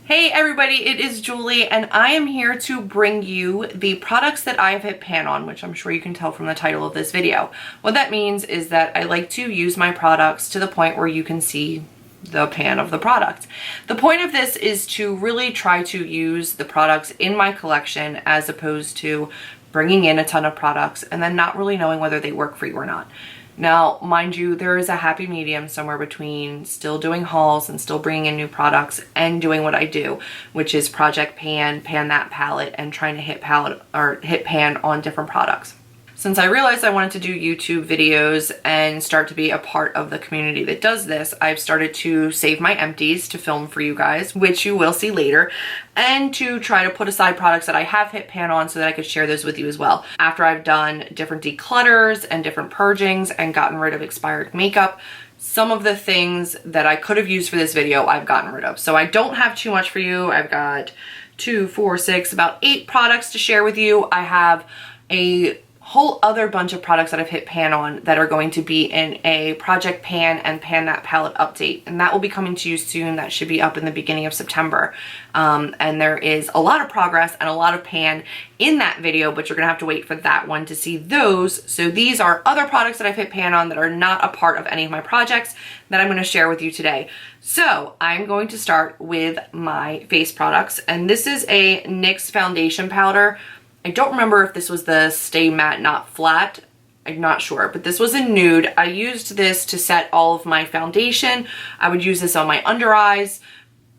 Hey everybody, it is Julie and I am here to bring you the products that I have hit pan on, which I'm sure you can tell from the title of this video. What that means is that I like to use my products to the point where you can see the pan of the product. The point of this is to really try to use the products in my collection as opposed to bringing in a ton of products and then not really knowing whether they work for you or not. Now, mind you, there is a happy medium somewhere between still doing hauls and still bringing in new products and doing what I do, which is project pan that palette, and trying to hit pan on different products. Since I realized I wanted to do YouTube videos and start to be a part of the community that does this, I've started to save my empties to film for you guys, which you will see later, and to try to put aside products that I have hit pan on so that I could share those with you as well. After I've done different declutters and different purgings and gotten rid of expired makeup, some of the things that I could have used for this video, I've gotten rid of. So I don't have too much for you. I've got 2, 4, 6, about 8 products to share with you. I have a whole other bunch of products that I've hit pan on that are going to be in a project pan and pan that palette update, and that will be coming to you soon. That should be up in the beginning of September, and there is a lot of progress and a lot of pan in that video, but you're gonna have to wait for that one to see those. So these are other products that I've hit pan on that are not a part of any of my projects that I'm going to share with you today. So I'm going to start with my face products, and this is a NYX foundation powder. I don't remember if this was the Stay Matte Not Flat. I'm not sure, but this was a nude. I used this to set all of my foundation. I would use this on my under eyes.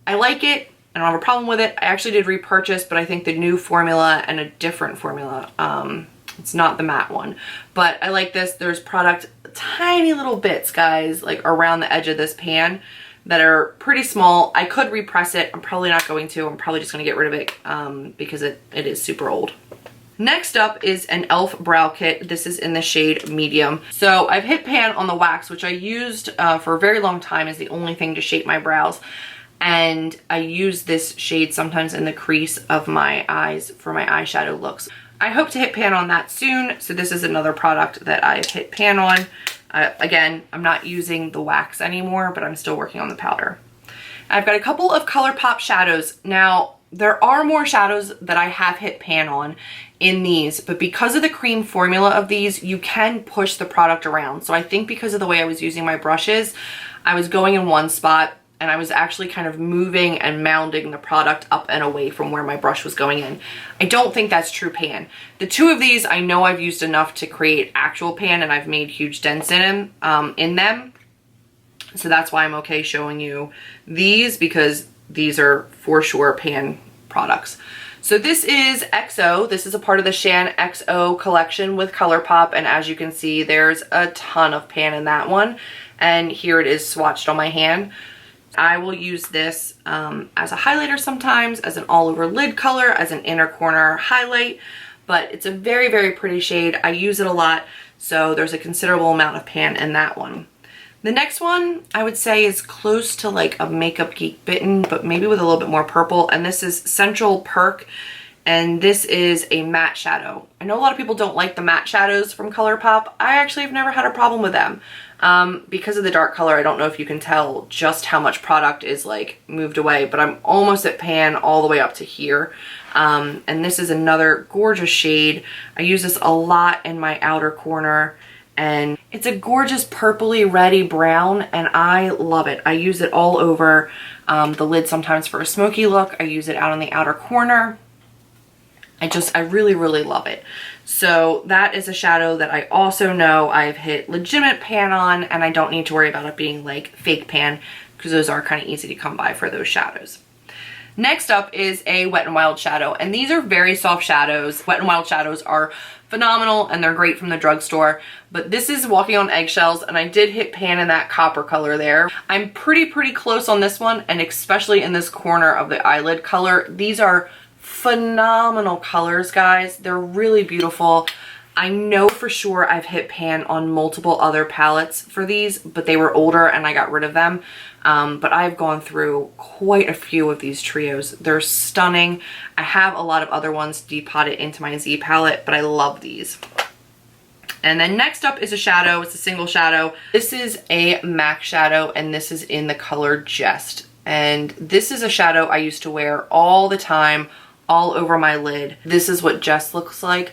I like it. I don't have a problem with it. I actually did repurchase, but I think the new formula and a different formula. It's not the matte one, but I like this. There's product, tiny little bits, guys, like around the edge of this pan that are pretty small. I could repress it. I'm probably not going to. I'm probably just going to get rid of it because it is super old. Next up is an e.l.f. brow kit. This is in the shade medium. So I've hit pan on the wax, which I used for a very long time as the only thing to shape my brows. And I use this shade sometimes in the crease of my eyes for my eyeshadow looks. I hope to hit pan on that soon. So this is another product that I've hit pan on. Again, I'm not using the wax anymore, but I'm still working on the powder. I've got a couple of ColourPop shadows. Now, there are more shadows that I have hit pan on in these, but because of the cream formula of these, you can push the product around. So I think because of the way I was using my brushes, I was going in one spot and I was actually kind of moving and mounding the product up and away from where my brush was going in. I don't think that's true pan. The two of these, I know I've used enough to create actual pan, and I've made huge dents in them. So that's why I'm okay showing you these, because these are for sure pan products. So this is XO. This is a part of the Shan XO collection with ColourPop, and as you can see, there's a ton of pan in that one. And here it is swatched on my hand. I will use this as a highlighter sometimes, as an all-over lid color, as an inner corner highlight, but it's a very, very pretty shade. I use it a lot, so there's a considerable amount of pan in that one. The next one I would say is close to like a Makeup Geek Bitten, but maybe with a little bit more purple, and this is Central Perk, and this is a matte shadow. I know a lot of people don't like the matte shadows from ColourPop. I actually have never had a problem with them. Because of the dark color, I don't know if you can tell just how much product is like moved away, but I'm almost at pan all the way up to here. And this is another gorgeous shade. I use this a lot in my outer corner, and it's a gorgeous purpley reddy brown, and I love it. I use it all over the lid sometimes for a smoky look. I use it out on the outer corner. I really, really love it. So that is a shadow that I also know I've hit legitimate pan on, and I don't need to worry about it being like fake pan, because those are kind of easy to come by for those shadows. Next up is a Wet n Wild shadow, and these are very soft shadows. Wet n Wild shadows are phenomenal and they're great from the drugstore, but this is Walking on Eggshells, and I did hit pan in that copper color there. I'm pretty close on this one, and especially in this corner of the eyelid color. These are phenomenal colors, guys. They're really beautiful. I know for sure I've hit pan on multiple other palettes for these, but they were older and I got rid of them. But I've gone through quite a few of these trios. They're stunning. I have a lot of other ones depotted into my Z palette, but I love these. And then next up is a shadow. It's a single shadow. This is a MAC shadow, and this is in the color Jest. And this is a shadow I used to wear all the time, all over my lid. This is what Jess looks like.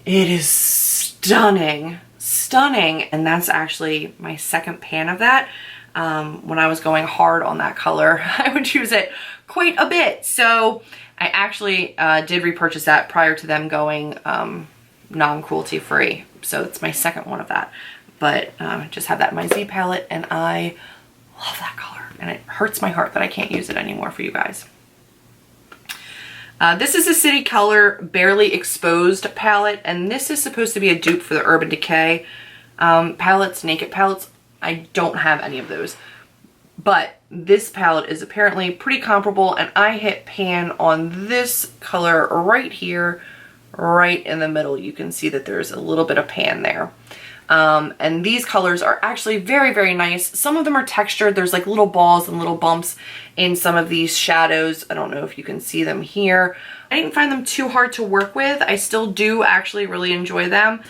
It is stunning, stunning. And that's actually my second pan of that. When I was going hard on that color, I would use it quite a bit. So I actually did repurchase that prior to them going non-cruelty free. So it's my second one of that. But just have that in my Z palette, and I love that color. And it hurts my heart that I can't use it anymore for you guys. This is a City Color Barely Exposed palette, and this is supposed to be a dupe for the Urban Decay palettes, Naked palettes. I don't have any of those. But this palette is apparently pretty comparable, and I hit pan on this color right here, right in the middle. You can see that there's a little bit of pan there. And these colors are actually very, very nice. Some of them are textured. There's like little balls and little bumps in some of these shadows. I don't know if you can see them here. I didn't find them too hard to work with. I still do actually really enjoy them.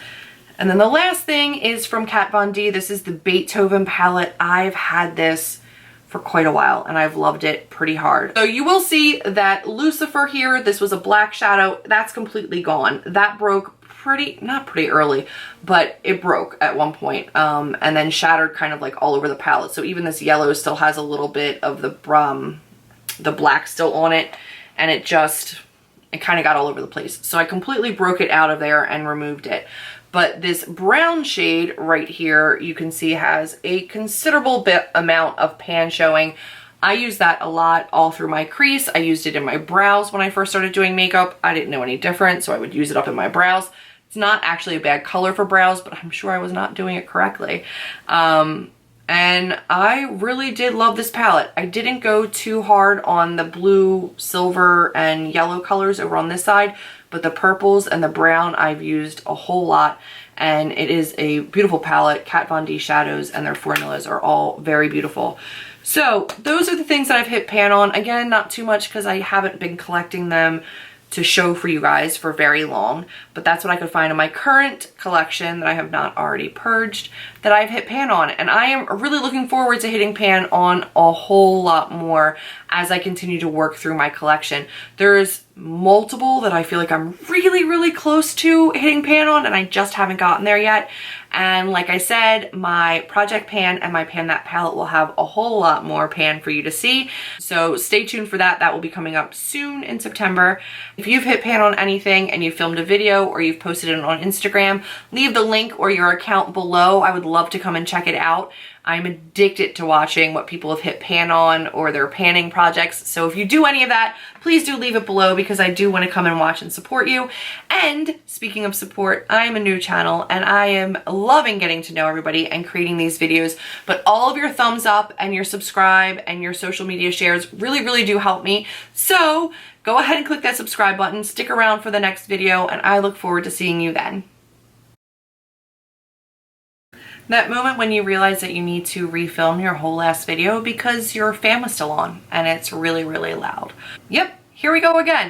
And then the last thing is from Kat Von D. This is the Beethoven palette. I've had this for quite a while, and I've loved it pretty hard. So you will see that Lucifer here, this was a black shadow. That's completely gone. That broke not pretty early, but it broke at one point, and then shattered kind of like all over the palette. So even this yellow still has a little bit of the black still on it, and it kind of got all over the place. So I completely broke it out of there and removed it. But this brown shade right here, you can see has a considerable amount of pan showing. I use that a lot all through my crease. I used it in my brows when I first started doing makeup. I didn't know any different, so I would use it up in my brows. It's not actually a bad color for brows, but I'm sure I was not doing it correctly. And I really did love this palette. I didn't go too hard on the blue, silver, and yellow colors over on this side, but the purples and the brown I've used a whole lot, and it is a beautiful palette. Kat Von D shadows and their formulas are all very beautiful. So those are the things that I've hit pan on. Again, not too much because I haven't been collecting them to show for you guys for very long, but that's what I could find in my current collection that I have not already purged that I've hit pan on. And I am really looking forward to hitting pan on a whole lot more as I continue to work through my collection. There's multiple that I feel like I'm really, really close to hitting pan on, and I just haven't gotten there yet. And like I said, my project pan and my Pan That palette will have a whole lot more pan for you to see. So stay tuned for that. That will be coming up soon in September. If you've hit pan on anything and you filmed a video or you've posted it on Instagram, leave the link or your account below. I would love to come and check it out. I'm addicted to watching what people have hit pan on or their panning projects. So if you do any of that, please do leave it below because I do want to come and watch and support you. And speaking of support, I am a new channel and I am loving getting to know everybody and creating these videos. But all of your thumbs up and your subscribe and your social media shares really, really do help me. So go ahead and click that subscribe button, stick around for the next video, and I look forward to seeing you then. That moment when you realize that you need to refilm your whole last video because your fan was still on and it's really, really loud. Yep, here we go again.